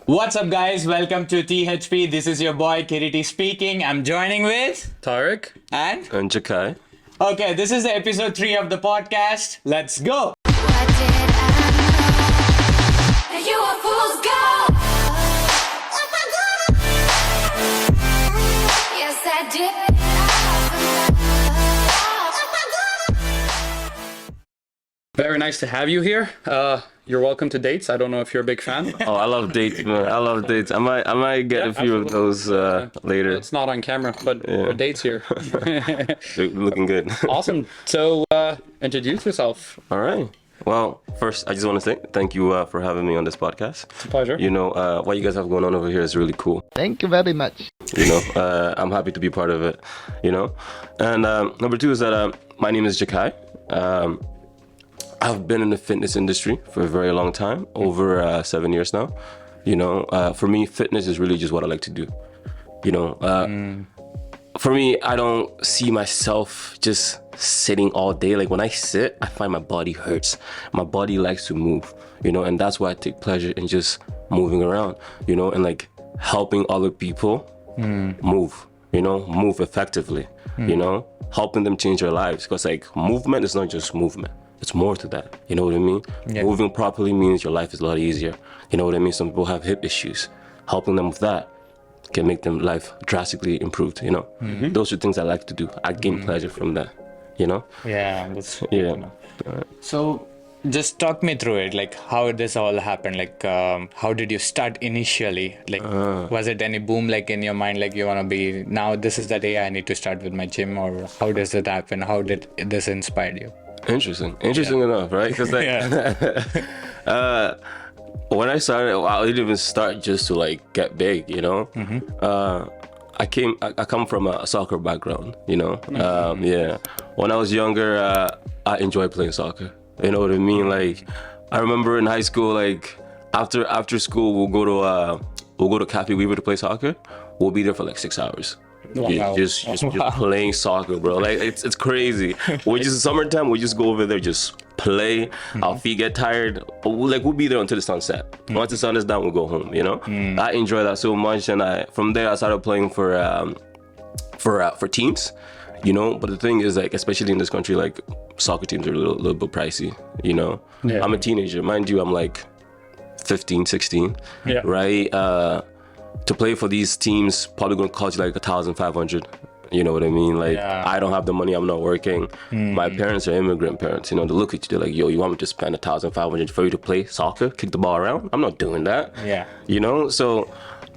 What's up, guys? Welcome to THP. This is your boy Kireeti speaking. I'm joining with Tarig and Jakai. okay, this is the episode 3 of the podcast. Let's go. What did I know? You a fool's gold. Yes, I did. Very nice to have you here. You're welcome to dates. I don't know if you're a big fan. Oh, I love dates, man. I love dates. I might get a few of those later. It's not on camera, but there are dates here. They're looking good. Awesome. So introduce yourself. All right. Well, first, I just want to say thank you for having me on this podcast. It's a pleasure. You know, what you guys have going on over here is really cool. Thank you very much. You know, I'm happy to be part of it, you know. And number 2 is that my name is Jakai. I've been in the fitness industry for a very long time, over 7 years now. You know, for me, fitness is really just what I like to do. You know, for me, I don't see myself just sitting all day. Like when I sit, I find my body hurts. My body likes to move, you know, and that's why I take pleasure in just moving around, you know, and like helping other people move, you know, move effectively, you know, helping them change their lives. Because like movement is not just movement. It's more to that, you know what I mean? Yeah. Moving properly means your life is a lot easier. You know what I mean? Some people have hip issues. Helping them with that can make them life drastically improved, you know? Those are things I like to do. I gain pleasure from that, you know? Yeah, that's Yeah. So just talk me through it, like how this all happened. Like how did you start initially? Like was it any boom like in your mind, like you want to be, now this is the day I need to start with my gym, or how does it happen? How did this inspire you? Interesting enough, right? Because like, when I started, I didn't even start just to like get big, you know. I come from a soccer background, you know. Yeah, when I was younger, I enjoyed playing soccer. You know what I mean? Like, I remember in high school, like after school, we'll go to Cafe Weaver to play soccer. We'll be there for like 6 hours. Wow. Just playing soccer, bro. Like it's crazy. We just summertime, we just go over there, just play. Our feet get tired. We'll be there until the sun set. Once the sun is down, we'll go home. You know, I enjoy that so much, and from there I started playing for teams. You know, but the thing is, like, especially in this country, like soccer teams are a little bit pricey. You know, I'm a teenager, mind you. I'm like 15, 16, right? To play for these teams, probably gonna cost you like 1,500. You know what I mean? Like, I don't have the money. I'm not working. My parents are immigrant parents. You know, they look at you. They're like, "Yo, you want me to spend 1,500 for you to play soccer, kick the ball around?" I'm not doing that. Yeah. You know, so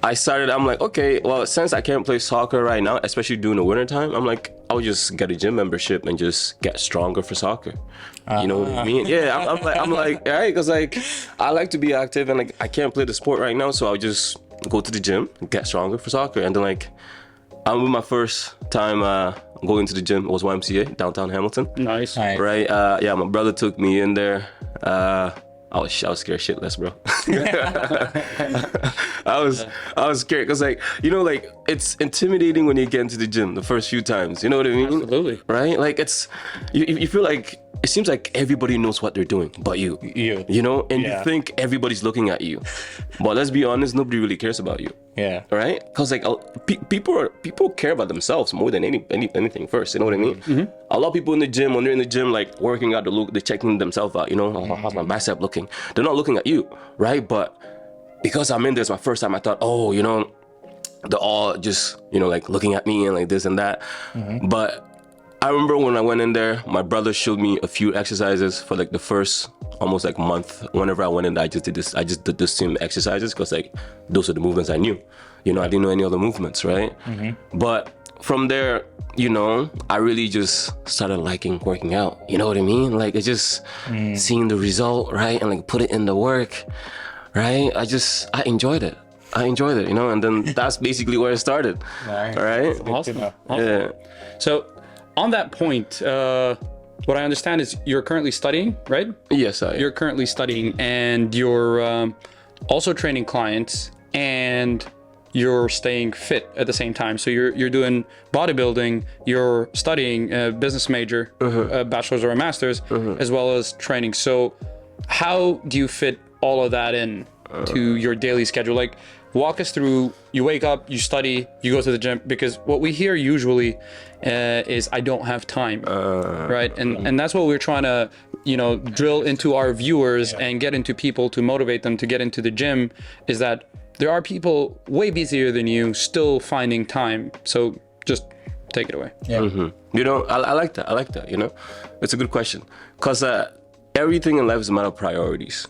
I started. I'm like, okay, well, since I can't play soccer right now, especially during the winter time, I'm like, I'll just get a gym membership and just get stronger for soccer. You know what I mean? Yeah, I'm like, all right, because like I like to be active and like I can't play the sport right now, so I'll just go to the gym, get stronger for soccer. And then like I remember my first time going to the gym, it was YMCA, downtown Hamilton. Nice. Right? Yeah, my brother took me in there. I was scared shitless, bro. I was scared because like, you know, like it's intimidating when you get into the gym the first few times. You know what I mean? Absolutely. Right? Like it's, you feel like, it seems like everybody knows what they're doing but you. You know, and you think everybody's looking at you. But let's be honest, nobody really cares about you. Yeah. Right? Because like people care about themselves more than anything first. You know what I mean? A lot of people in the gym, when they're in the gym, like working out, they're checking themselves out. You know, oh, how's my bicep looking? They're not looking at you, right? But because I'm in there, it's my first time. I thought, oh, you know, they're all just, you know, like looking at me and like this and that. But I remember when I went in there, my brother showed me a few exercises for like the first almost like month. Whenever I went in there, I just did the same exercises because like those are the movements I knew. You know, I didn't know any other movements, right? But from there, you know, I really just started liking working out. You know what I mean? Like it's just seeing the result, right? And like put it in the work, right? I enjoyed it. You know, and then that's basically where it started. Right? Awesome. Yeah. So on that point, what I understand is you're currently studying, right? Yes, I am. You're currently studying and you're also training clients and you're staying fit at the same time. So you're doing bodybuilding, you're studying a business major, a bachelor's or a master's, as well as training. So how do you fit all of that in to your daily schedule? Like, walk us through. You wake up, you study, you go to the gym, because what we hear usually is I don't have time, right? And that's what we're trying to, drill into our viewers and get into people to motivate them to get into the gym, is that there are people way busier than you still finding time. So just take it away. Yeah. I like that. It's a good question, because everything in life is a matter of priorities.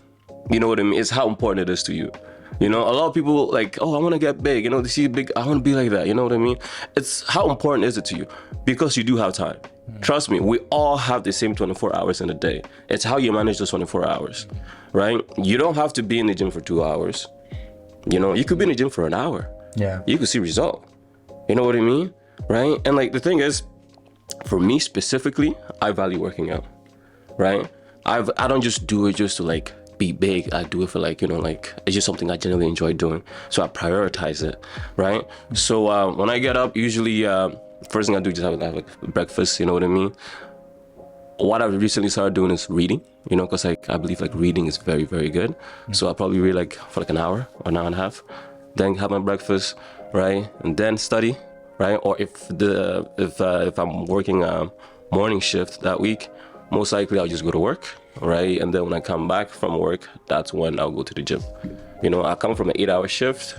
You know what I mean? It's how important it is to you. A lot of people like, oh, I want to get big. They see big, I want to be like that. You know what I mean? It's how important is it to you? Because you do have time. Trust me, we all have the same 24 hours in a day. It's how you manage those 24 hours, right? You don't have to be in the gym for 2 hours. You could be in the gym for an hour. Yeah. You could see result. You know what I mean? Right? And like the thing is, for me specifically, I value working out, right? I don't just do it just to like be big. I do it for like, it's just something I generally enjoy doing. So I prioritize it, right? So when I get up, usually first thing I do is just have like breakfast, you know what I mean? What I've recently started doing is reading, because like I believe like reading is very, very good. So I probably read like for like an hour or an hour and a half, then have my breakfast, right? And then study, right? Or if I'm working a morning shift that week, most likely I'll just go to work, right? And then when I come back from work, that's when I'll go to the gym. I come from an 8-hour shift,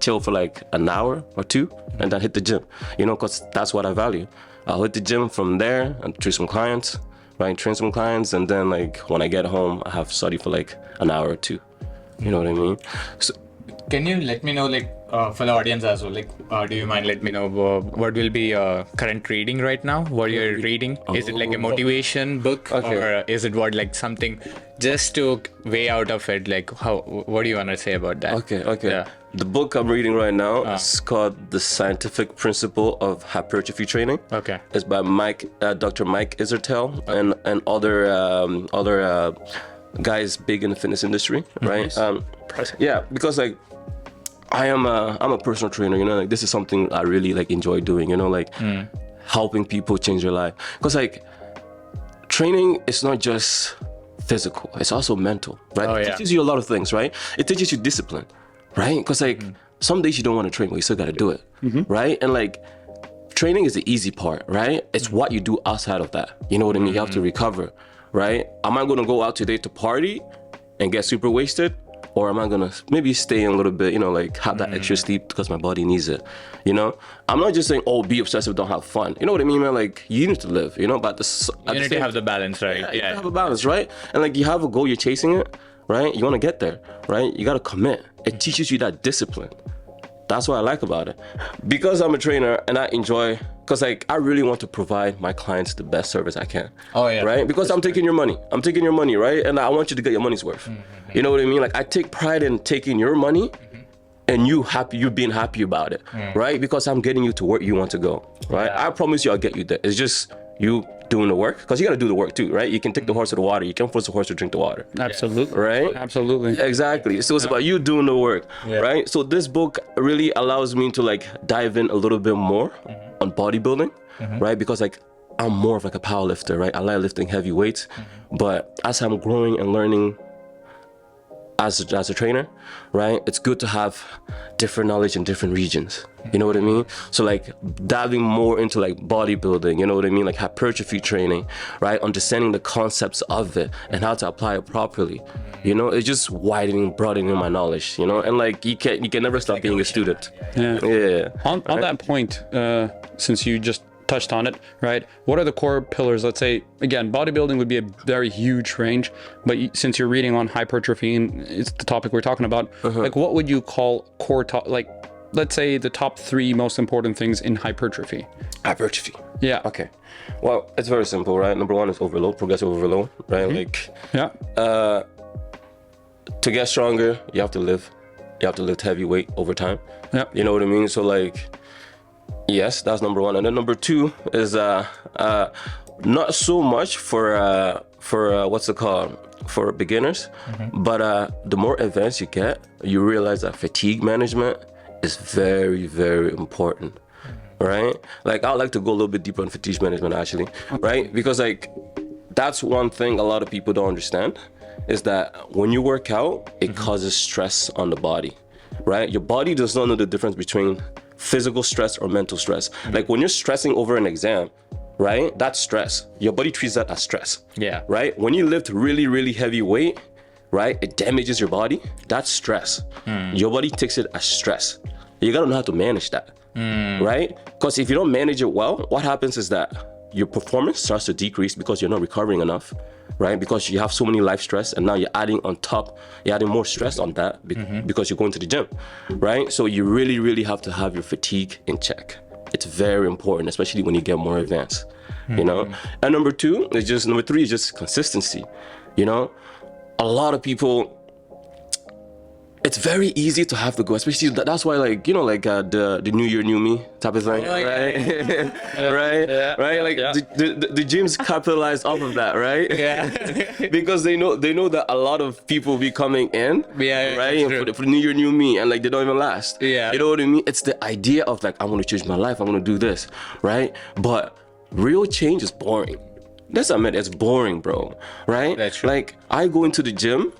chill for like an hour or two, and then hit the gym, because that's what I value. I'll hit the gym from there and train some clients, and then like when I get home, I have study for like an hour or two. You know what I mean? So, can you let me know, like, for the audience as well, like, do you mind let me know what will be current reading right now? What you're reading? Is it like a motivation book, or is it like something just to weigh out of it? Like, what do you want to say about that? Okay. Yeah. The book I'm reading right now is called The Scientific Principle of Hypertrophy Training. Okay. It's by Dr. Mike Isertel and other guys big in the fitness industry, right? Yeah, because like I'm a personal trainer, like this is something I really like enjoy doing, like helping people change their life. Because like training is not just physical, it's also mental, right? It teaches you a lot of things, right? It teaches you discipline, right? Because like some days you don't want to train, but you still got to do it, right? And like training is the easy part, right? It's what you do outside of that. You know what I mean? You have to recover, right? Am I going to go out today to party and get super wasted? Or am I gonna maybe stay in a little bit, like have that extra sleep because my body needs it, I'm not just saying, oh, be obsessive, don't have fun. You know what I mean, man? Like you need to live, but you need to have the balance, right? Yeah, you have a balance, right? And like you have a goal, you're chasing it, right? You want to get there, right? You got to commit. It teaches you that discipline. That's what I like about it. Because I'm a trainer and I enjoy, because like I really want to provide my clients the best service I can. Oh yeah. Right? Because I'm taking your money. Right? And I want you to get your money's worth. You know what I mean? Like I take pride in taking your money and you being happy about it. Right? Because I'm getting you to where you want to go. Right? Yeah. I promise you I'll get you there. It's just you doing the work, because you got to do the work too, right? You can take the horse to the water, you can't force the horse to drink the water. Absolutely. Right? Absolutely. Exactly. So it's about you doing the work, right? So this book really allows me to like dive in a little bit more on bodybuilding, right? Because like I'm more of like a power lifter, right? I like lifting heavy weights, but as I'm growing and learning as a trainer, right? It's good to have different knowledge in different regions. You know what I mean? So like diving more into like bodybuilding, you know what I mean? Like hypertrophy training, right? Understanding the concepts of it and how to apply it properly. It's just broadening my knowledge, and like you can never stop being a student. Yeah. On that point, since you just touched on it, right? What are the core pillars? Let's say, again, bodybuilding would be a very huge range, but since you're reading on hypertrophy and it's the topic we're talking about, like what would you call core let's say the top 3 most important things in hypertrophy? Hypertrophy. Yeah. Okay. Well, it's very simple, right? Number 1 is progressive overload, right? Like, to get stronger, you have to lift heavy weight over time. Yeah. You know what I mean? So like, yes, that's number 1. And then number 2 is not so much for what's it called? For beginners, but the more advanced you get, you realize that fatigue management is very, very important, right? Like I'd like to go a little bit deeper on fatigue management actually, right? Because like that's one thing a lot of people don't understand is that when you work out, it causes stress on the body, right? Your body does not know the difference between physical stress or mental stress. Like when you're stressing over an exam, right? That's stress. Your body treats that as stress. Yeah. Right? When you lift really, really heavy weight, right? It damages your body. That's stress. Your body takes it as stress. You gotta know how to manage that, right? Because if you don't manage it well, what happens is that your performance starts to decrease because you're not recovering enough, right? Because you have so many life stress, and now you're adding on top, you're adding more stress on that because you're going to the gym, right? So you really, really have to have your fatigue in check. It's very important, especially when you get more advanced, you know? And number three is just consistency, you know? A lot of people, it's very easy to have the goal, especially that's why, like, you know, like the new year, new me type of thing, right? Right? Like the gyms capitalize off of that, right? Yeah. Because they know that a lot of people be coming in, Yeah, right? And for the new year, new me, and like they don't even last. Yeah. You know what I mean? It's the idea of like, I'm gonna change my life, I'm gonna do this, right? But real change is boring. Let's admit it's boring, bro. Right? That's true. Like I go into the gym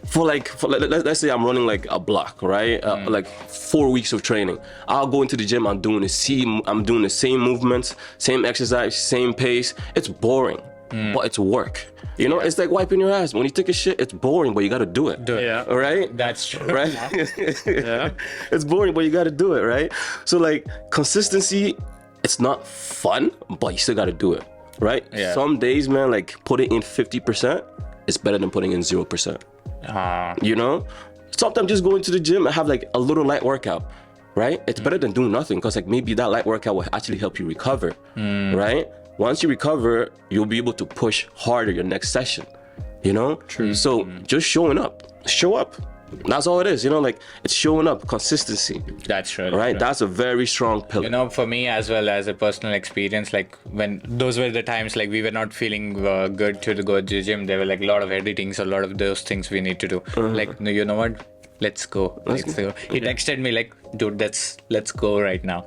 for let's say I'm running like a block, right? Like 4 weeks of training. I'll go into the gym. I'm doing the same movements, same exercise, same pace. It's boring, but it's work. You know, it's like wiping your ass. When you take a shit, it's boring, but you gotta do it. Yeah. All right. That's true. Right. Yeah. It's boring, but you gotta do it, right? So like consistency, it's not fun, but you still gotta do it, right? Yeah. Some days, man, like putting in 50% is better than putting in 0%. You know, sometimes just going to the gym and have like a little light workout, right? It's better than doing nothing, because like maybe that light workout will actually help you recover, right? Once you recover, you'll be able to push harder your next session, you know? True. So just showing up, show up. That's all it is, you know, like it's showing up, consistency. That's really Right? true. That's a very strong pillar. You know, for me as well as a personal experience, like when those were the times like we were not feeling good to go to the gym, there were like a lot of editings, a lot of those things we need to do. Like, no, you know what? Let's go. Let's go. He texted me like, dude, let's go right now.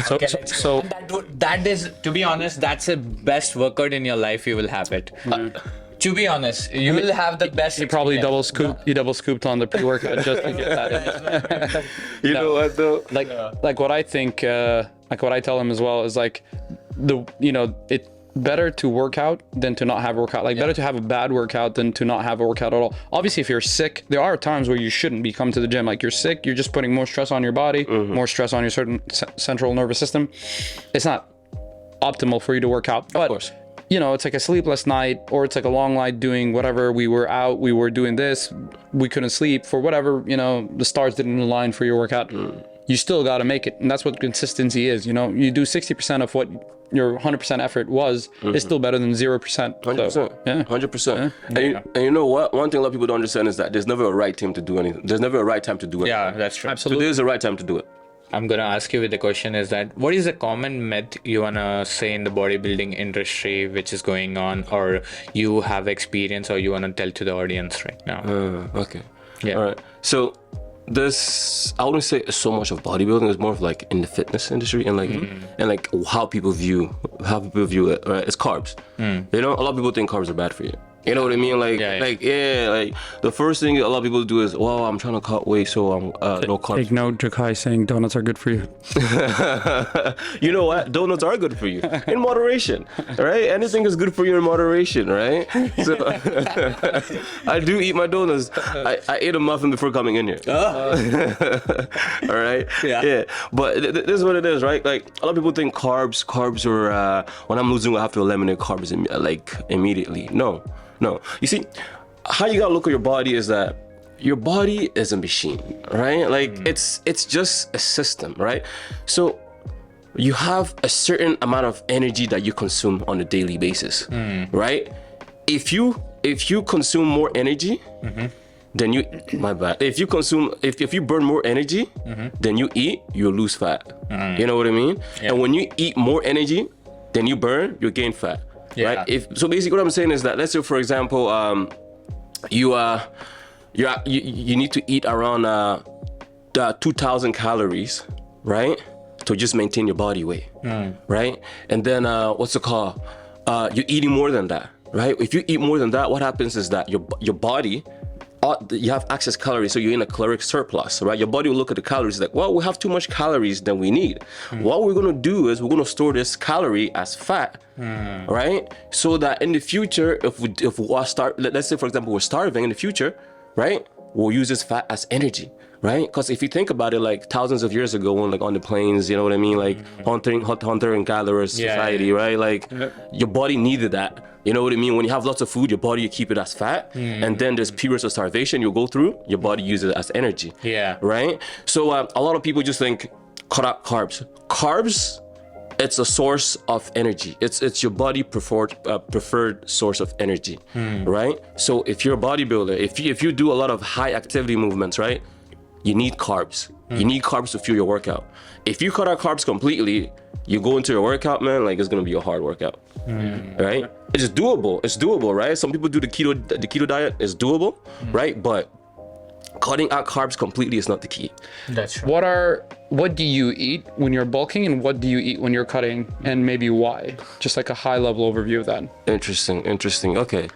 So That is, to be honest, that's the best workout in your life. You will have it. To be honest, you will have the best. he probably experience. double scooped on the pre-workout just to get that in. You know what though? Like what I think, like what I tell him as well is like it's better to work out than to not have a workout. Like better to have a bad workout than to not have a workout at all. Obviously, if you're sick, there are times where you shouldn't be coming to the gym. Like you're sick, you're just putting more stress on your body, more stress on your certain central nervous system. It's not optimal for you to work out. But, Of course. you know, it's like a sleepless night, or it's like a long night doing whatever. We were out, we were doing this, we couldn't sleep for whatever, you know, the stars didn't align for your workout. You still got to make it. And that's what consistency is. You know, you do 60% of what your 100% effort was, is still better than 0%. 100%. So, yeah. 100%. And you know what? One thing a lot of people don't understand is that there's never a right time to do anything. There's never a right time to do it. Yeah, that's true. So there's a right time to do it. I'm gonna ask you with the question is that what is a common myth you wanna say in the bodybuilding industry which is going on, or you have experience, or you wanna tell to the audience right now? Okay. Yeah. All right. So this, I wouldn't say so much of bodybuilding. It's more of like in the fitness industry and like how people view it. Right? It's carbs. You know, a lot of people think carbs are bad for you. You know what I mean? Like the first thing a lot of people do is, well, I'm trying to cut weight, so I'm no carbs. Take note, Jakai saying donuts are good for you. You know what? Donuts are good for you in moderation, right? Anything is good for you in moderation, right? So I do eat my donuts. I ate a muffin before coming in here. All right? Yeah. But this is what it is, right? Like a lot of people think carbs are when I'm losing weight, I have to eliminate carbs immediately. No. You see, how you gotta look at your body is that your body is a machine, right? Like it's just a system, right? So you have a certain amount of energy that you consume on a daily basis, right? If you consume more energy, then you if you burn more energy than you eat, you'll lose fat. You know what I mean? And when you eat more energy than you burn, you gain fat. Yeah. Right? So basically what I'm saying is that, let's say for example, you need to eat around 2,000 calories, right? To just maintain your body weight, right? And then what's it called? You're eating more than that. right? If you eat more than that, what happens is that your body, you have excess calories, so you're in a caloric surplus, right? Your body will look at the calories like, well, we have too much calories than we need. What we're gonna do is we're gonna store this calorie as fat, right? So that in the future, if we start, let's say for example we're starving in the future, right? We'll use this fat as energy, right? Because if you think about it, like thousands of years ago, like on the plains, you know what I mean, like hunter and gatherer society, right? Like your body needed that. You know what I mean? When you have lots of food, your body, you keep it as fat. And then there's periods of starvation you'll go through, your body uses it as energy. Yeah. Right? So a lot of people just think, cut out carbs. Carbs, it's a source of energy. It's your body preferred source of energy, right? So if you're a bodybuilder, if you do a lot of high activity movements, right? You need carbs. You need carbs to fuel your workout. If you cut out carbs completely, you go into your workout, man, like it's gonna be a hard workout, right? It's doable. It's doable, right? Some people do the keto diet. It's doable, right? But cutting out carbs completely is not the key. That's true. What do you eat when you're bulking, and what do you eat when you're cutting, and maybe why? Just like a high level overview of that. Interesting. Okay,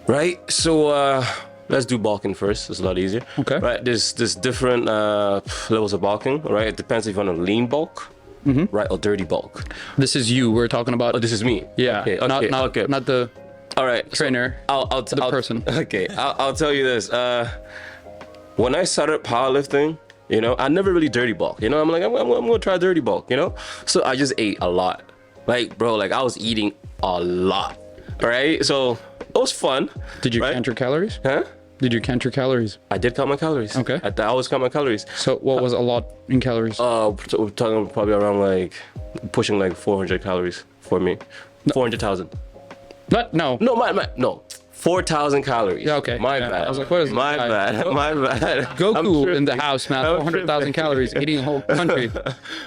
right. So let's do bulking first. It's a lot easier. Okay. Right. There's different levels of bulking. Right. It depends if you want a lean bulk. Right, or dirty bulk. This is you we're talking about. Oh, this is me. Yeah. Okay. Not the All right. trainer. I'll the person. Okay. I'll tell you this. When I started powerlifting, you know, I never really dirty bulk. You know, I'm like, I'm gonna try dirty bulk. You know, so I just ate a lot. Like, bro, like I was eating a lot. Right. So it was fun. Did you right? count your calories? Huh? Did you count your calories? I did count my calories. Okay. I always count my calories. So what was a lot in calories? So we're talking probably around like pushing like 400 calories for me. 400,000. No. No. 4,000 calories. Yeah, okay. My Yeah, bad. I was like, what is this my guy? bad. My bad. Goku in the house, man. 400,000 calories, eating a whole country.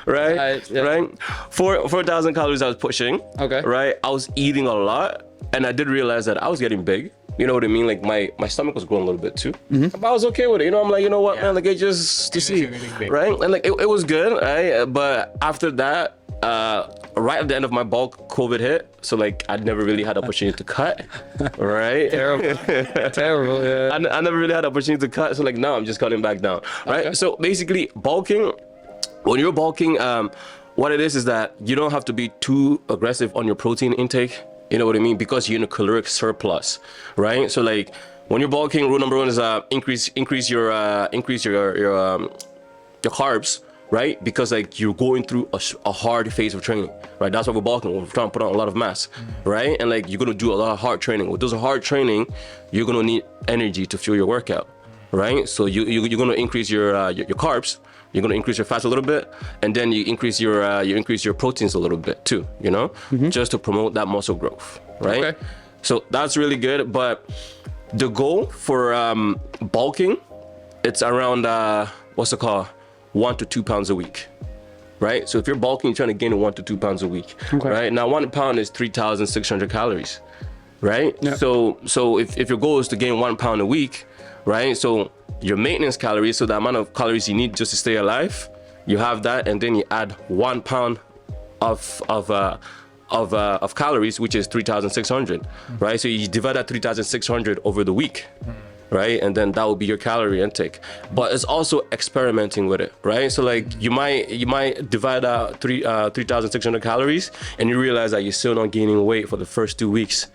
Right? Yeah. Right? 4,000 calories I was pushing. Okay. Right? I was eating a lot, and I did realize that I was getting big. You know what I mean? Like my stomach was growing a little bit too. But I was okay with it. You know, I'm like, you know what, man? Like it just to see, right? And like it was good, right? But after that, right at the end of my bulk, COVID hit. So like I never really had the opportunity to cut, right? Terrible, yeah. I never really had the opportunity to cut. So like now I'm just cutting back down, right? Okay. So basically bulking, when you're bulking, what it is that you don't have to be too aggressive on your protein intake. You know what I mean? Because you're in a caloric surplus, right? So like when you're bulking, rule number one is increase your carbs, right? Because like you're going through a hard phase of training, right? That's why we're bulking. We're trying to put on a lot of mass, right? And like you're gonna do a lot of hard training. With those hard training, you're gonna need energy to fuel your workout, right? So you're gonna increase your carbs. You're gonna increase your fats a little bit, and then you increase your proteins a little bit too. You know, just to promote that muscle growth, right? Okay. So that's really good. But the goal for bulking, it's around 1 to 2 pounds a week, right? So if you're bulking, you're trying to gain 1 to 2 pounds a week, Okay. right? Now 1 pound is 3,600 calories, right? Yeah. So if your goal is to gain 1 pound a week, right? So your maintenance calories, so the amount of calories you need just to stay alive, you have that, and then you add 1 pound of calories, which is 3,600, right? So you divide that 3,600 over the week, right? And then that will be your calorie intake. But it's also experimenting with it, right? So like you might divide out 3,600 calories, and you realize that you're still not gaining weight for the first 2 weeks.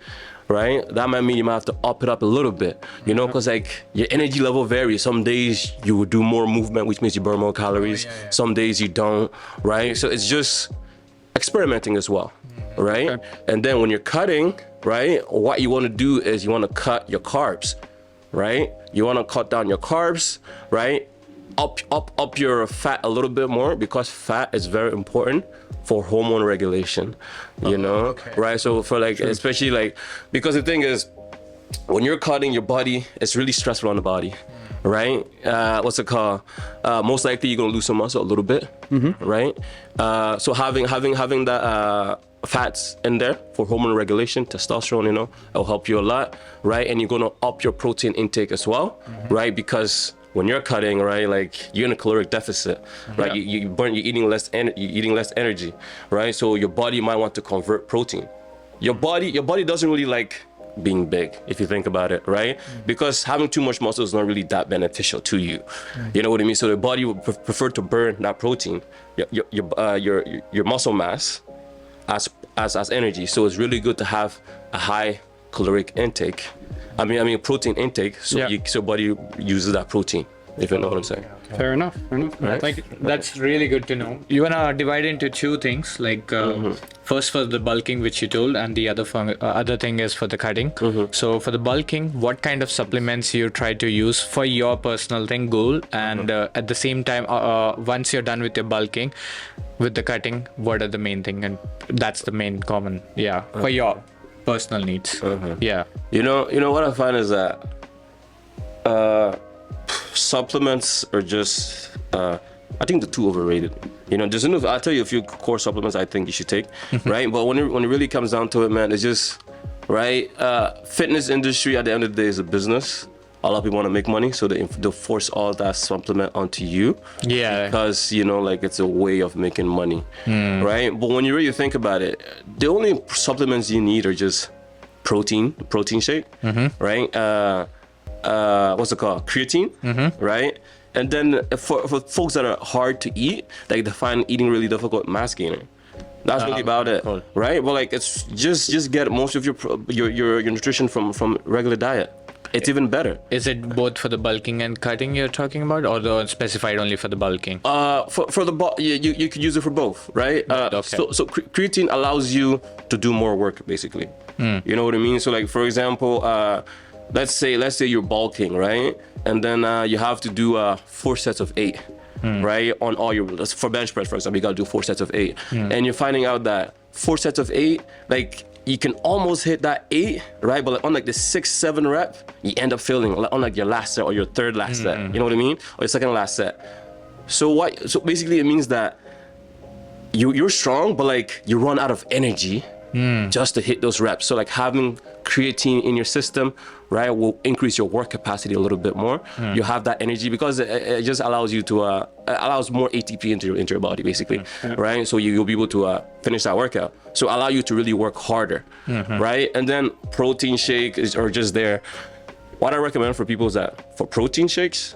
Right? That might mean you might have to up it up a little bit, you know, because like your energy level varies. Some days you will do more movement, which means you burn more calories. Some days you don't, right? So it's just experimenting as well, right? Okay. And then when you're cutting, right, what you want to do is you want to cut your carbs, right? You want to cut down your carbs, right? Up your fat a little bit more, because fat is very important for hormone regulation, you know, right? So for like, especially like, because the thing is, when you're cutting your body, it's really stressful on the body, right? What's it called? Most likely you're gonna lose some muscle a little bit, right? So having that fats in there for hormone regulation, testosterone, you know, it'll help you a lot, right? And you're gonna up your protein intake as well, right? Because when you're cutting, right, like you're in a caloric deficit, right? You're eating less energy, right? So your body might want to convert protein, your body doesn't really like being big, if you think about it, right? Because having too much muscle is not really that beneficial to you. You know what I mean? So the body would prefer to burn that protein, your muscle mass, as energy. So it's really good to have a high caloric intake. I mean protein intake. So so body uses that protein. If you know what I'm saying. Fair enough. Right? Like that's really good to know. You wanna divide into two things, like first for the bulking, which you told, and the other thing is for the cutting. So for the bulking, what kind of supplements you try to use for your personal goal, and at the same time, once you're done with your bulking, with the cutting, what are the main thing? And that's the main common, for your personal needs. Yeah. You know what I find is that supplements are just I think they're too overrated. You know, I'll tell you a few core supplements I think you should take, right? But when it really comes down to it, man, it's just right. Fitness industry at the end of the day is a business. A lot of people want to make money, so they force all that supplement onto you. Yeah. Because like it's a way of making money, right? But when you really think about it, the only supplements you need are just protein shake, right? What's it called? Creatine, right? And then for folks that are hard to eat, like they find eating really difficult, mass gainer. That's really about it, right? But like it's just get most of your nutrition from regular diet. It's even better. Is it both for the bulking and cutting you're talking about, or specified only for the bulking? For the you could use it for both, right? So creatine allows you to do more work, basically. You know what I mean? So like for example, let's say you're bulking, right? And then you have to do 4 sets of 8, right? On all your, for bench press, for example, you got to do 4 sets of 8. And you're finding out that 4 sets of 8, like you can almost hit that 8, right? But like on like the 6-7 rep, you end up feeling like on like your last set or your third last set. You know what I mean? Or your second last set. So basically it means that you're strong, but like you run out of energy just to hit those reps. So like having creatine in your system, right, will increase your work capacity a little bit more. You have that energy because it just allows you to allows more ATP into your body, basically, right? So you'll be able to finish that workout. So allow you to really work harder, right? And then protein shake are just there. What I recommend for people is that for protein shakes,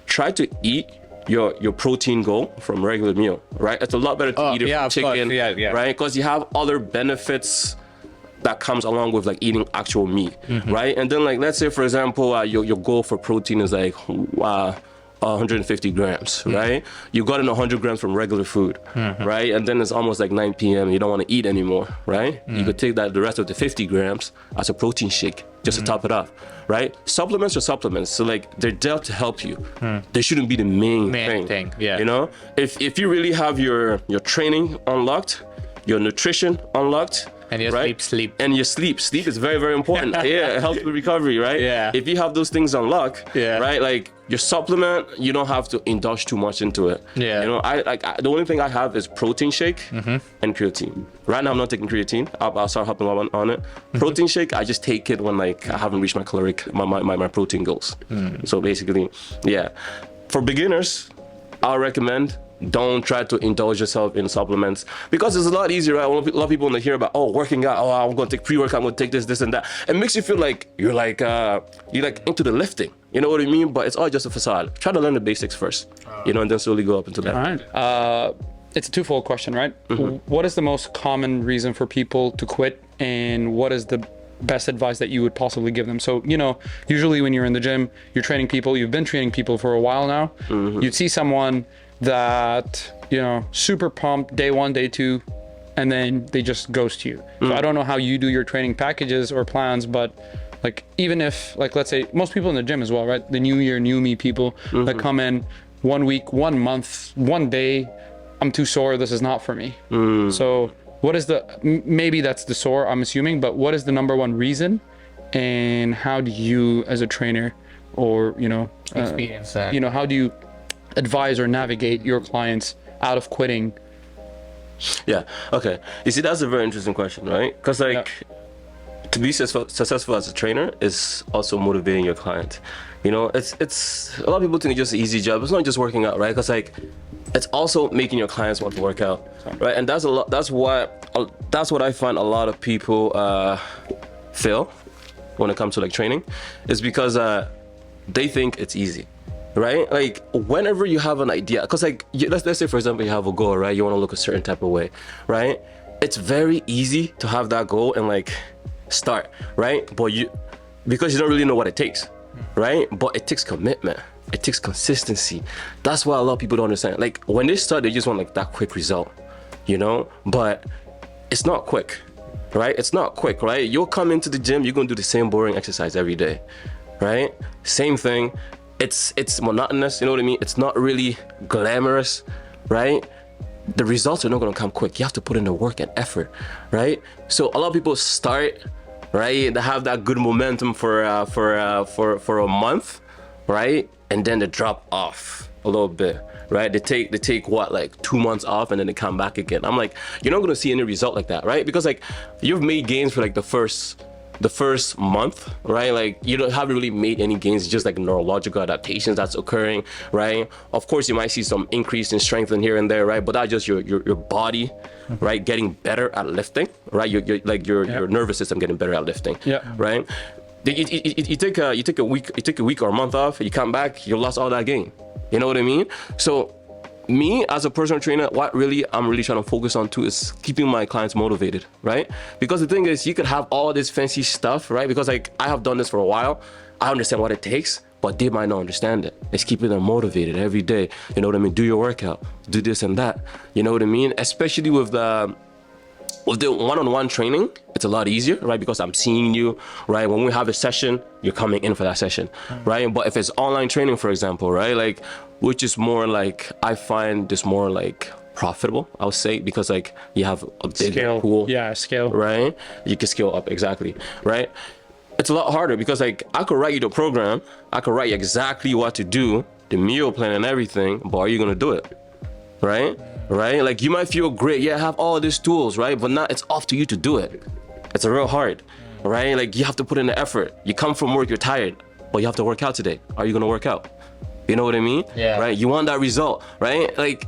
try to eat your protein goal from regular meal, right? It's a lot better to eat it from chicken, right? Because you have other benefits that comes along with like eating actual meat, right? And then like let's say for example your goal for protein is like 150 grams, right? You got in 100 grams from regular food, right? And then it's almost like 9 p.m. You don't want to eat anymore, right? You could take the rest of the 50 grams as a protein shake just to top it off, right? Supplements are supplements, so like they're there to help you. They shouldn't be the main thing. You know, if you really have your training unlocked, your nutrition unlocked, and your sleep. And your sleep is very, very important. It helps with recovery, right? If you have those things unlocked, right, like your supplement, you don't have to indulge too much into it. You know, the only thing I have is protein shake and creatine. Right now I'm not taking creatine. I'll start hopping on it. Protein shake, I just take it when like I haven't reached my protein goals. So basically, for beginners, I'll recommend don't try to indulge yourself in supplements because it's a lot easier, right? A lot of people when they hear about working out, I'm going to take pre-workout, I'm going to take this and that. It makes you feel like you're like into the lifting. You know what I mean? But it's all just a facade. Try to learn the basics first, you know, and then slowly go up into that. All right. It's a twofold question, right? What is the most common reason for people to quit, and what is the best advice that you would possibly give them? So, you know, usually when you're in the gym, you're training people, you've been training people for a while now. You'd see someone that, you know, super pumped day 1, day 2, and then they just ghost you. So I don't know how you do your training packages or plans, but like even if, like, let's say most people in the gym as well, right? The new year, new me people that come in 1 week, 1 month, 1 day, I'm too sore, this is not for me. So what is maybe that's the sore, I'm assuming, but what is the number one reason, and how do you as a trainer, or, you know, experience that, you know, how do you advise or navigate your clients out of quitting? Okay, you see, that's a very interesting question, right? Because like to be successful as a trainer is also motivating your client. You know, it's a lot of people think it's just an easy job. It's not just working out, right? Because like it's also making your clients want to work out, right? And that's a lot. That's what I find a lot of people fail when it comes to like training, is because they think it's easy, right? Like whenever you have an idea, because like let's say for example you have a goal, right? You want to look a certain type of way, right? It's very easy to have that goal and like start, right? But because you don't really know what it takes, right? But it takes commitment. It takes consistency. That's why a lot of people don't understand. Like when they start, they just want like that quick result, you know? But it's not quick, right? It's not quick, right? You'll come into the gym, you're gonna do the same boring exercise every day, right? Same thing. It's monotonous, you know what I mean? It's not really glamorous, right? The results are not gonna come quick. You have to put in the work and effort, right? So a lot of people start, right? They have that good momentum for a month, right? And then they drop off a little bit, right? They take what, like 2 months off, and then they come back again. I'm like, you're not gonna see any result like that, right? Because like you've made gains for like the first month, right? Like you haven't really made any gains, just like neurological adaptations that's occurring, right? Of course, you might see some increase in strength in here and there, right? But that's just your body, right, getting better at lifting, right? Your nervous system getting better at lifting, right? You take a week or a month off, you come back, you lost all that gain. You know what I mean? So me as a personal trainer, what really I'm really trying to focus on too is keeping my clients motivated, right? Because the thing is, you could have all this fancy stuff, right? Because like I have done this for a while, I understand what it takes, but they might not understand it. It's keeping them motivated every day. You know what I mean? Do your workout, do this and that. You know what I mean? Especially with the one-on-one training, it's a lot easier, right? Because I'm seeing you, right? When we have a session, you're coming in for that session, right? But if it's online training, for example, right? Like, which is more like, I find this more like profitable, I would say, because like you have a big pool. Yeah, scale. Right? You can scale up, exactly, right? It's a lot harder because like I could write you the program, I could write you exactly what to do, the meal plan and everything, but are you gonna do it? Right? Right? Like you might feel great, yeah, have all these tools, right? But now it's off to you to do it. It's a real hard, right? Like you have to put in the effort. You come from work, you're tired, but you have to work out today. Are you gonna work out? You know what I mean? Yeah. Right? You want that result, right? Like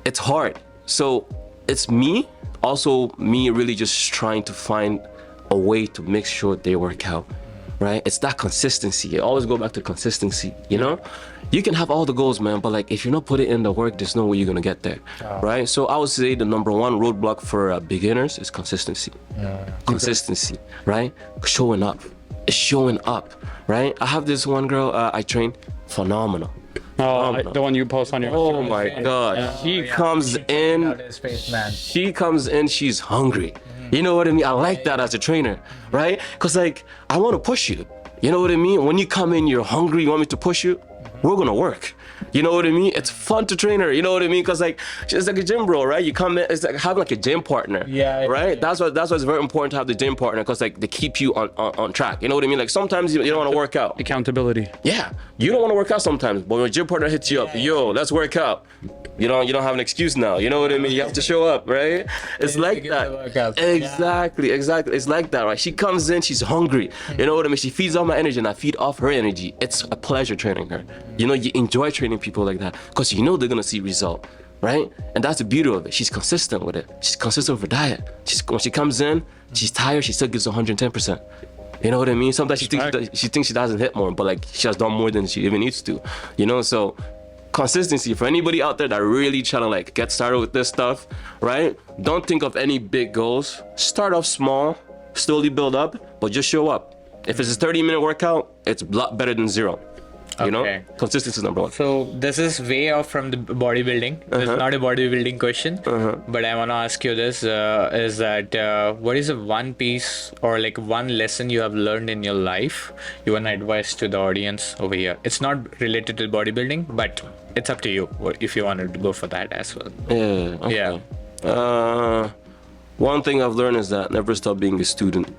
it's hard. So it's me really just trying to find a way to make sure they work out, right? It's that consistency. It always go back to consistency, you know? You can have all the goals, man, but like if you're not putting in the work, there's no way you're gonna get there, right? So I would say the number one roadblock for beginners is consistency. Consistency, right? Showing up. It's showing up, right? I have this one girl I train, phenomenal. The one you post on your. Oh my God, she comes in. She comes in. She's hungry. You know what I mean? I like that as a trainer, right? Cause like I want to push you. You know what I mean? When you come in, you're hungry. You want me to push you? We're gonna work. You know what I mean? It's fun to train her. You know what I mean? Cause like she's like a gym bro, right? You come in, it's like having like a gym partner. Yeah. Right. That's why it's very important to have the gym partner, cause like they keep you on track. You know what I mean? Like sometimes you don't want to work out. Accountability. Yeah. You don't want to work out sometimes, but when a gym partner hits you up, yo, let's work out. You don't have an excuse now. You know what I mean? You have to show up, right? It's like that. Exactly. It's like that, right? She comes in, she's hungry. You know what I mean? She feeds off my energy and I feed off her energy. It's a pleasure training her. You know, you enjoy training people like that because you know they're gonna see result, right? And that's the beauty of it. She's consistent with it. She's consistent with her diet. When she comes in, she's tired, she still gives 110%. You know what I mean? Sometimes she thinks she doesn't hit more, but like she has done more than she even needs to. You know, so consistency for anybody out there that really trying to like get started with this stuff, right? Don't think of any big goals. Start off small, slowly build up, but just show up. If it's a 30-minute workout, it's a lot better than zero. You know, consistency is number one. So this is way off from the bodybuilding. It's not a bodybuilding question, but I want to ask you this: is that what is the one piece or like one lesson you have learned in your life you want to advise to the audience over here? It's not related to bodybuilding, but it's up to you if you wanted to go for that as well. Yeah. Okay. Yeah. One thing I've learned is that never stop being a student.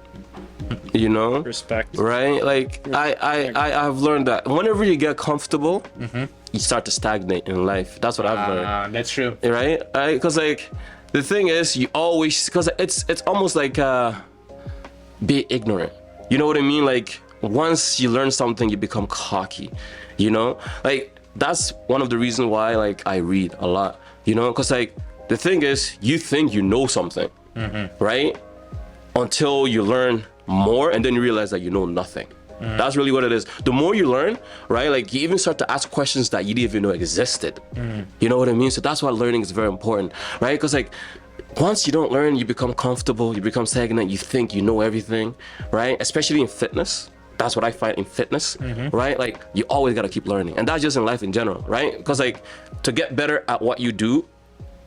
You know, Respect. right? Like I've learned that whenever you get comfortable, you start to stagnate in life. That's what I've learned. That's true. Right? Because like the thing is, you always, because it's almost like be ignorant. You know what I mean? Like once you learn something, you become cocky. You know, like that's one of the reasons why like I read a lot, you know, because like the thing is, you think you know something, right? Until you learn more, and then you realize that you know nothing. That's really what it is. The more you learn, right, like you even start to ask questions that you didn't even know existed. You know what I mean? So that's why learning is very important, right? Because like once you don't learn, you become comfortable, you become stagnant, you think you know everything, right? Especially in fitness. That's what I find in fitness, right? Like you always gotta keep learning, and that's just in life in general, right? Because like to get better at what you do,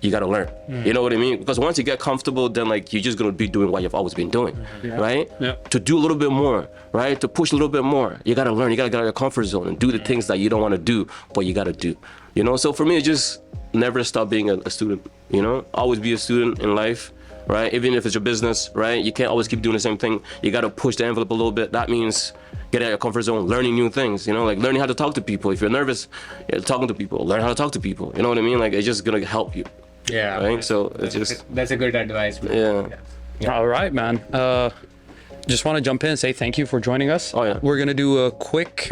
you gotta learn. You know what I mean? Because once you get comfortable, then like you're just gonna be doing what you've always been doing, right? To do a little bit more, right? To push a little bit more, you gotta learn. You gotta get out of your comfort zone and do the things that you don't want to do, but you gotta do. You know? So for me, it's just never stop being a student. You know, always be a student in life, right? Even if it's your business, right? You can't always keep doing the same thing. You gotta push the envelope a little bit. That means get out of your comfort zone, learning new things, you know, like learning how to talk to people. If you're nervous, talking to people, learn how to talk to people. You know what I mean? Like it's just gonna help you. Yeah. Right. So it's just That's a good advice. yeah. All right, man. Just want to jump in and say thank you for joining us. Oh, yeah. We're gonna do a quick,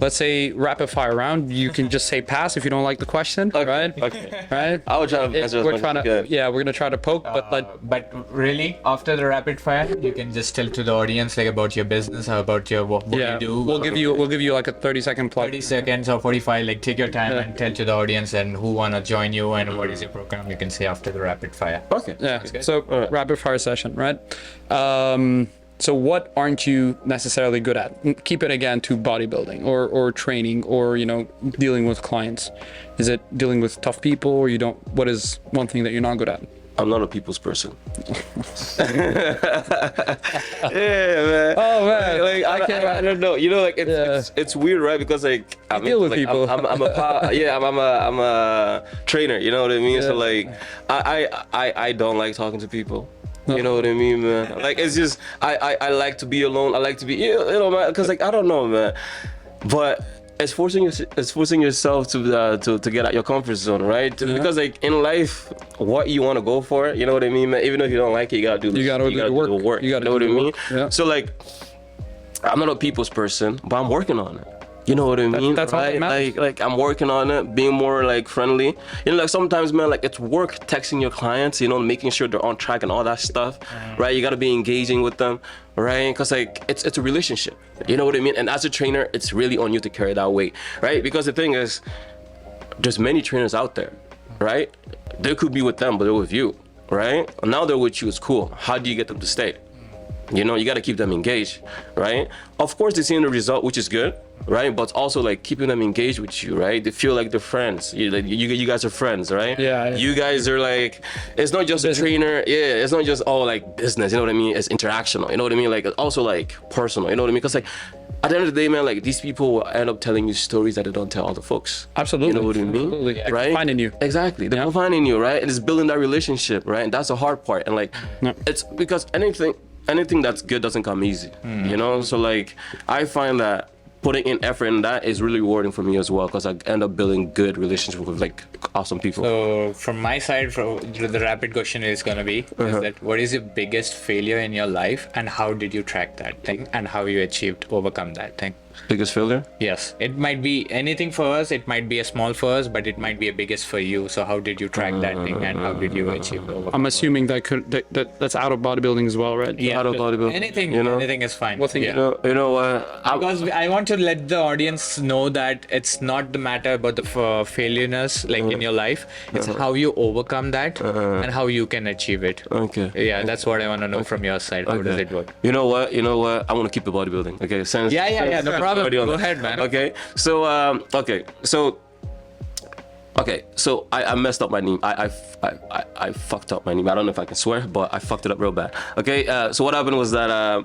let's say, rapid fire round. You can just say pass if you don't like the question, right? Okay. Right. I would try to answer as We're much trying as to, I can. yeah, we're gonna try to poke, but But really, after the rapid fire, you can just tell to the audience like about your business, or about your what yeah, you do. we'll give you like a 30-second plug. 30 seconds or 45. Like take your time and tell to the audience and who wanna join you and what is your program. You can say after the rapid fire. Okay. Yeah. So rapid fire session, right? So what aren't you necessarily good at? Keep it again to bodybuilding or training or, you know, dealing with clients. Is it dealing with tough people, or you don't? What is one thing that you're not good at? I'm not a people's person. Yeah, man. Oh man, Like I don't know. You know, like it's weird, right? Because like I deal with like, people. I'm a trainer. You know what I mean? So like I don't like talking to people. You know what I mean, man? Like it's just I like to be alone. I like to be you know, man. Because like I don't know, man. But it's forcing yourself to get out your comfort zone, right? Because like in life, what you want to go for, you know what I mean, man? Even if you don't like it, you gotta do You gotta do the work. You know what I mean? Yeah. So like, I'm not a people's person, but I'm working on it. You know what I mean? That's all that right? matters. Like I'm working on it, being more like friendly. You know, like sometimes, man, like it's work texting your clients, you know, making sure they're on track and all that stuff, right? You gotta be engaging with them, right? Because like it's a relationship. You know what I mean? And as a trainer, it's really on you to carry that weight, right? Because the thing is, there's many trainers out there, right? They could be with them, but they're with you, right? Now they're with you, it's cool. How do you get them to stay? You know, you got to keep them engaged, right? Of course, they're seeing the result, which is good, right? But also like keeping them engaged with you, right? They feel like they're friends. You guys are friends, right? Yeah. You guys are like, it's not just a trainer. Yeah, it's not just all like business. You know what I mean? It's interactional. You know what I mean? Like it's also like personal. You know what I mean? Because like at the end of the day, man, like these people will end up telling you stories that they don't tell other folks. Absolutely. You know what I mean? Absolutely. They're Right? finding you. Exactly. They're finding you, right? And it's building that relationship, right? And that's the hard part. And like, it's because anything that's good doesn't come easy, you know? So like, I find that putting in effort in that is really rewarding for me as well, because I end up building good relationships with like awesome people. So from my side, the rapid question is gonna be is that what is your biggest failure in your life and how did you track that thing and how you achieved to overcome that thing? Biggest failure? Yes, it might be anything for us. It might be a small for us, but it might be a biggest for you. So how did you track that thing and how did you achieve to overcome? I'm assuming that's out of bodybuilding as well, right? Yeah, Out of bodybuilding, anything, you know? anything is fine. What thing? Yeah. You know what? Because I want to let the audience know that it's not the matter about the failureness like in your life. It's how you overcome that and how you can achieve it. Okay. Yeah, that's what I want to know from your side. How does it work? You know what? I want to keep the bodybuilding. Okay. Since No problem. Go ahead, man. Okay. So I messed up my knee. I fucked up my knee. I don't know if I can swear, but I fucked it up real bad. Okay. So what happened was that I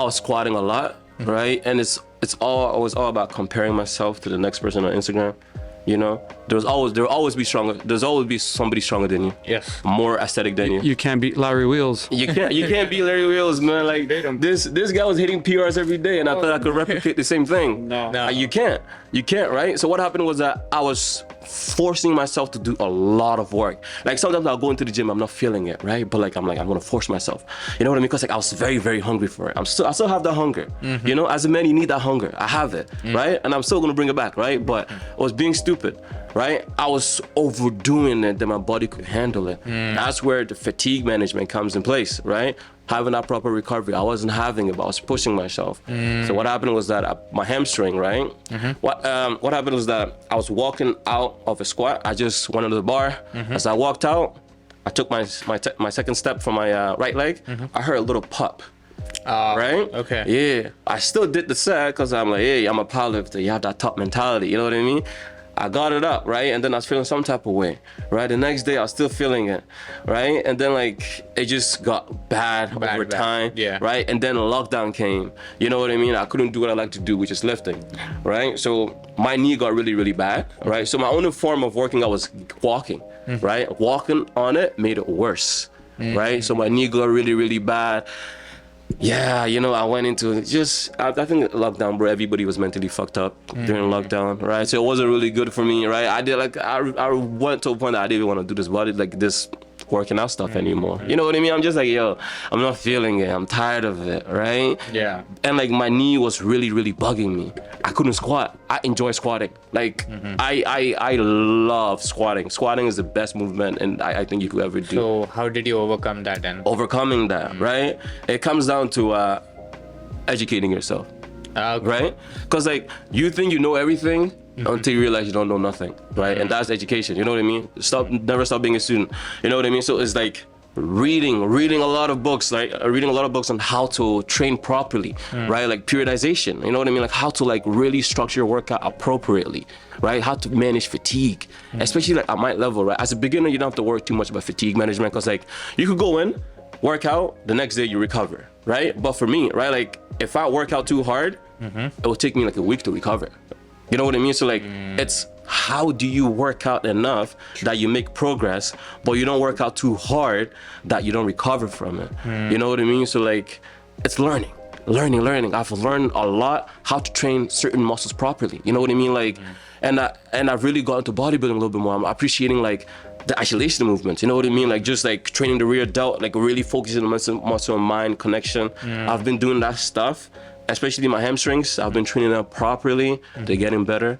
was squatting a lot, right? And it was all about comparing myself to the next person on Instagram. You know, there will always be stronger. There's always be somebody stronger than you. Yes. More aesthetic than you. You can't beat Larry Wheels. You can't be Larry Wheels, man. Like this guy was hitting PRs every day, and I thought I could replicate the same thing. No. You can't, right? So what happened was that I was forcing myself to do a lot of work. Like sometimes I'll go into the gym, I'm not feeling it, right? But like I'm gonna force myself. You know what I mean? Because like I was very, very hungry for it. I still have that hunger. You know, as a man, you need that hunger. I have it, right? And I'm still gonna bring it back, right? But I was being stupid, right? I was overdoing it that my body could handle it. That's where the fatigue management comes in place, right? Having that proper recovery. I wasn't having it, but I was pushing myself. So what happened was that my hamstring, right? What happened was that I was walking out of a squat. I just went into the bar. As I walked out, I took my second step from my right leg. I heard a little pop. Right? Okay. Yeah. I still did the set because I'm like, hey, I'm a powerlifter. You have that top mentality. You know what I mean? I got it up, right? And then I was feeling some type of way, right? The next day I was still feeling it, right? And then like it just got bad over time, yeah. right? And then lockdown came, you know what I mean? I couldn't do what I like to do, which is lifting, right? So my knee got really, really bad, right? So my only form of working out was walking, right? Walking on it made it worse, right? So my knee got really, really bad. Yeah, you know, I went into just, I think lockdown, bro, everybody was mentally fucked up during lockdown, right? So it wasn't really good for me, right? I went to a point that I didn't even want to do this body, like this working out stuff anymore. You know what I mean? I'm just like, yo, I'm not feeling it. I'm tired of it, right? Yeah. And like my knee was really, really bugging me. I couldn't squat. I enjoy squatting. Like I love squatting. Squatting is the best movement and I think you could ever do. So how did you overcome that then? Overcoming that, right? It comes down to educating yourself, right? Because like you think you know everything until you realize you don't know nothing, right? And that's education. You know what I mean? Never stop being a student. You know what I mean? So it's like reading a lot of books, like reading a lot of books on how to train properly, right? Like periodization. You know what I mean? Like how to like really structure your workout appropriately, right? How to manage fatigue, especially like at my level, right? As a beginner, you don't have to worry too much about fatigue management because like you could go in, work out, the next day you recover, right? But for me, right, like if I work out too hard, it will take me like a week to recover. You know what I mean? So like it's how do you work out enough that you make progress, but you don't work out too hard that you don't recover from it. You know what I mean? So like it's learning. I've learned a lot how to train certain muscles properly. You know what I mean? Like and I've really got into bodybuilding a little bit more. I'm appreciating like the isolation movements, you know what I mean? Like just like training the rear delt, like really focusing on muscle and mind connection. I've been doing that stuff, especially my hamstrings. I've been training them properly. They're getting better.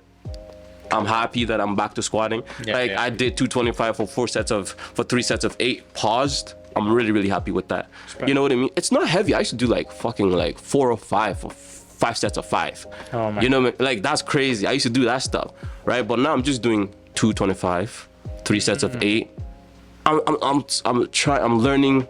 I'm happy that I'm back to squatting. I did 225 for 3 sets of 8, paused. I'm really, really happy with that. You know what I mean? It's not heavy. I used to do like fucking like 4 or 5 for 5 sets of 5. Oh my. You know, like that's crazy. I used to do that stuff, right? But now I'm just doing 225. 3 sets of 8. I'm learning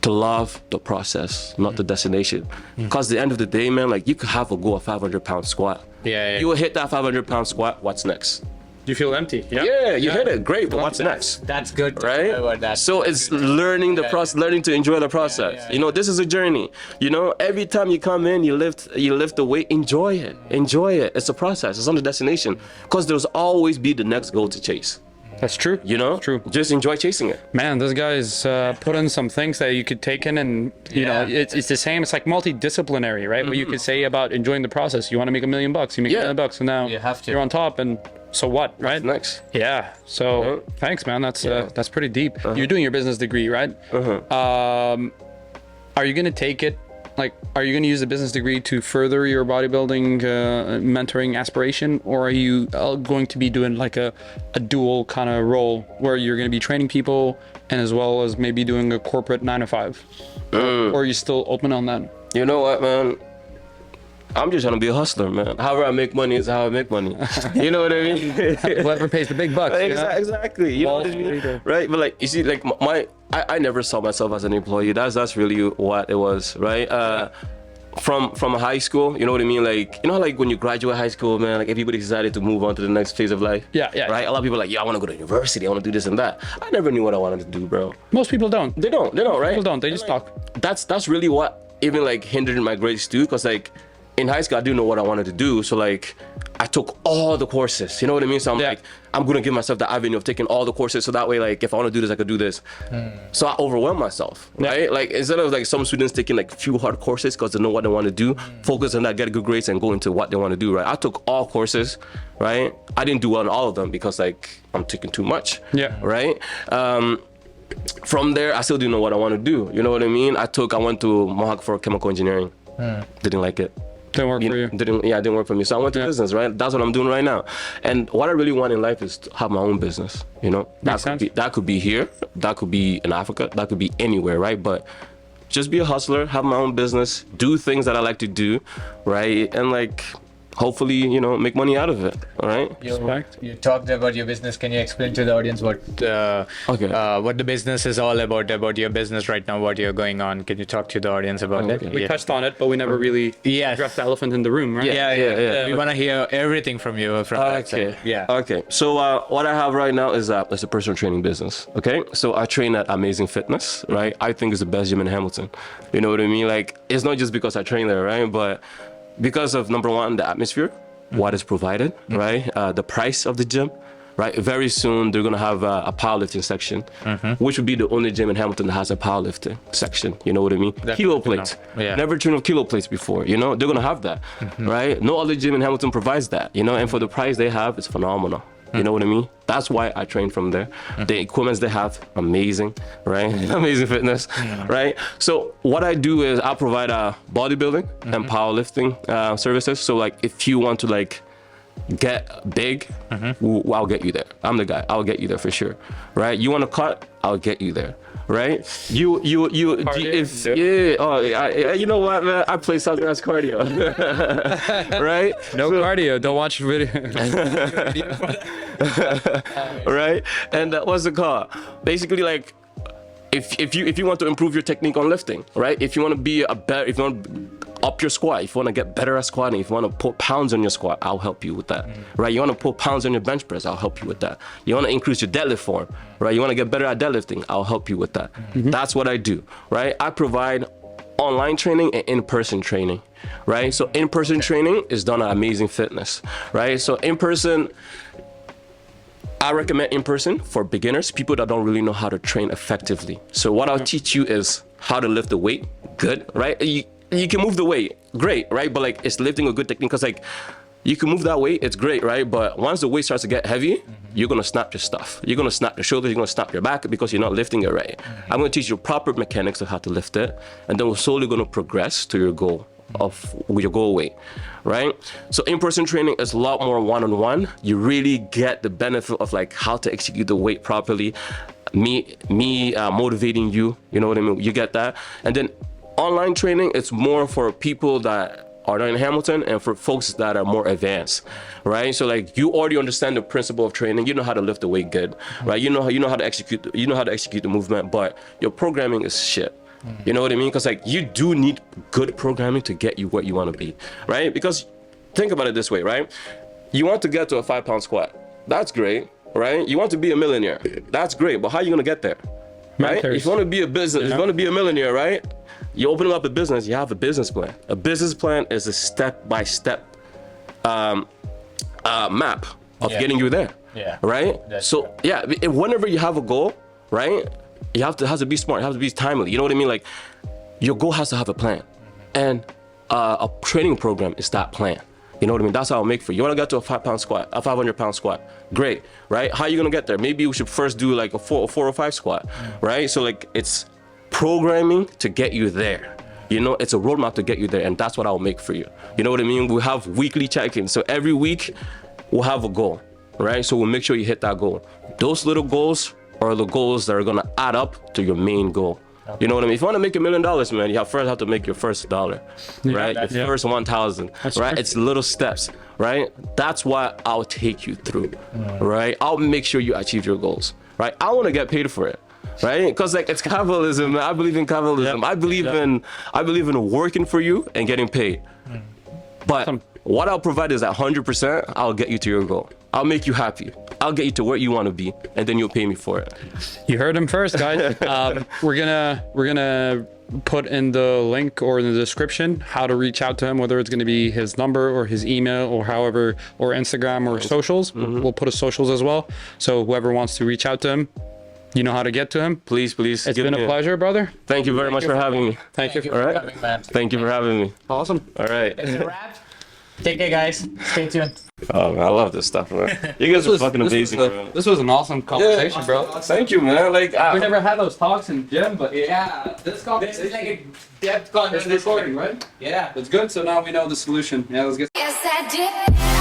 to love the process, not the destination. Because at the end of the day, man, like you could have a goal of 500-pound squat. Yeah. You will hit that 500-pound squat. What's next? You feel empty. Yeah, you hit it. Great, but what's next? That's good. Right? So it's learning the process, learning to enjoy the process. You know, this is a journey. You know, every time you come in, you lift the weight, enjoy it. It's a process. It's not a destination. Because there's always be the next goal to chase. That's true. You know? True. Just enjoy chasing it. Man, this guy's put in some things that you could take in and, you know, it's the same. It's like multidisciplinary, right? What you could say about enjoying the process. You want to make $1 million, you make $1 million, and now you have to. you're on top, and so what, right? Next. Yeah. So thanks, man. That's pretty deep. You're doing your business degree, right? Are you going to take it? Like, are you going to use the business degree to further your bodybuilding mentoring aspiration, or are you going to be doing like a dual kind of role where you're going to be training people and as well as maybe doing a corporate 9-to-5? Or are you still open on that? You know what, man? I'm just trying to be a hustler, man. However I make money is how I make money. You know what I mean? Whoever pays the big bucks. Exactly. You know what I mean? Right? But like, you see, like I never saw myself as an employee. That's really what it was, right? From high school, you know what I mean? Like, you know, like when you graduate high school, man, like everybody decided to move on to the next phase of life. Yeah. Right? A lot of people are like, yeah, I want to go to university. I want to do this and that. I never knew what I wanted to do, bro. Most people don't. They don't, right? People don't. They just talk. That's really what even like hindered my grades too, because like in high school I didn't know what I wanted to do, so like I took all the courses. You know what I mean? So I'm like, I'm gonna give myself the avenue of taking all the courses, so that way, like, if I want to do this, I could do this. So I overwhelm myself, right? Like, instead of like some students taking like few hard courses because they know what they want to do, focus on that, get good grades, and go into what they want to do, right? I took all courses, right? I didn't do well on all of them because like I'm taking too much, right? From there, I still didn't know what I want to do. You know what I mean? I went to Mohawk for chemical engineering. Didn't like it. Didn't work for you. Didn't work for me. So I went to business, right? That's what I'm doing right now. And what I really want in life is to have my own business. You know, that could be here, that could be in Africa, that could be anywhere, right? But just be a hustler, have my own business, do things that I like to do, right? And like, hopefully, you know, make money out of it. All right. You talked about your business. Can you explain to the audience what the business is all about your business right now, what you're going on? Can you talk to the audience about it? We touched on it, but we never really addressed the elephant in the room, right? We want to hear everything from you. Okay. So what I have right now is a personal training business. Okay. So I train at Amazing Fitness, right? I think it's the best gym in Hamilton. You know what I mean? Like, it's not just because I train there, right? But because of, number one, the atmosphere, what is provided, right? The price of the gym, right? Very soon they're gonna have a powerlifting section, which would be the only gym in Hamilton that has a powerlifting section. You know what I mean? Kilo plates. Never trained with kilo plates before. You know, they're gonna have that, right? No other gym in Hamilton provides that. You know, and for the price they have, it's phenomenal. You know what I mean? That's why I train from there. The equipments they have, amazing, right? Amazing fitness, right? So what I do is I provide bodybuilding and powerlifting services. So like, if you want to like get big, I'll get you there. I'm the guy. I'll get you there for sure, right? You want to cut? I'll get you there. Right? You know what, man? I play something as cardio. Right? No cardio. Don't watch video. Right? And what's it called? Basically, like, if you want to improve your technique on lifting, right? If you want to be if you want to up your squat, if you want to get better at squatting, if you want to put pounds on your squat, I'll help you with that, right? You want to put pounds on your bench press, I'll help you with that. You want to increase your deadlift form, right? You want to get better at deadlifting, I'll help you with that. That's what I do, right? I provide online training and in-person training, right? So in-person training is done at Amazing Fitness, right? So in-person, I recommend in-person for beginners, people that don't really know how to train effectively. So what I'll teach you is how to lift the weight, good, right? You can move the weight, great, right? But like, it's lifting a good technique, because like, you can move that weight, it's great, right? But once the weight starts to get heavy, you're gonna snap your stuff. You're gonna snap your shoulders, you're gonna snap your back because you're not lifting it right. I'm gonna teach you proper mechanics of how to lift it, and then we're slowly gonna progress to your goal with your goal weight, right? So in-person training is a lot more one-on-one. You really get the benefit of like how to execute the weight properly. Me motivating you, you know what I mean? You get that. And then online training, it's more for people that are not in Hamilton and for folks that are more advanced, right? So like, you already understand the principle of training. You know how to lift the weight good, right? You know how to execute the movement, but your programming is shit. You know what I mean? Because like, you do need good programming to get you what you want to be, right? Because think about it this way, right? You want to get to a 5-pound squat. That's great, right? You want to be a millionaire. That's great, but how are you gonna get there, right? If you want to be a business, if you want to be a millionaire, right? You open up a business, you have a business plan. A business plan is a step-by-step map of getting you there, right? So whenever you have a goal, right? It has to be smart, it has to be timely. You know what I mean? Like, your goal has to have a plan. And a training program is that plan. You know what I mean? That's how I'll make for you. You want to get to a 5-pound squat, a 500-pound squat. Great, right? How are you going to get there? Maybe we should first do like a 4 or 5 squat, right? So like, it's programming to get you there. You know, it's a roadmap to get you there, and that's what I'll make for you. You know what I mean? We have weekly check-ins. So every week we'll have a goal, right? So we'll make sure you hit that goal. Those little goals are the goals that are going to add up to your main goal. You know what I mean? If you want to make $1 million, man, you first have to make your first dollar, right? Your first 1,000, right? True. It's little steps, right? That's what I'll take you through, right? I'll make sure you achieve your goals, right? I want to get paid for it, right? Because like, it's capitalism. I believe in capitalism. I believe in working for you and getting paid. But what I'll provide is that 100%. I'll get you to your goal. I'll make you happy. I'll get you to where you want to be, and then you'll pay me for it. You heard him first, guys. We're gonna put in the link or in the description how to reach out to him, whether it's going to be his number or his email or however, or Instagram or socials. We'll put his socials as well. So whoever wants to reach out to him, you know how to get to him. Please. It's been a pleasure, brother. Thank you very much for having me. Thank you. All right. Thank you for having me. Awesome. All right. Take care, guys. Stay tuned. Oh man, I love this stuff, man. You guys are fucking amazing, bro. This was an awesome conversation, bro. Thank you, man. Like, We never had those talks in gym, but yeah, this conversation This is like a depth is conversation. recording, right? Yeah. It's good. So now we know the solution. Yeah, let's get. Yes, I did.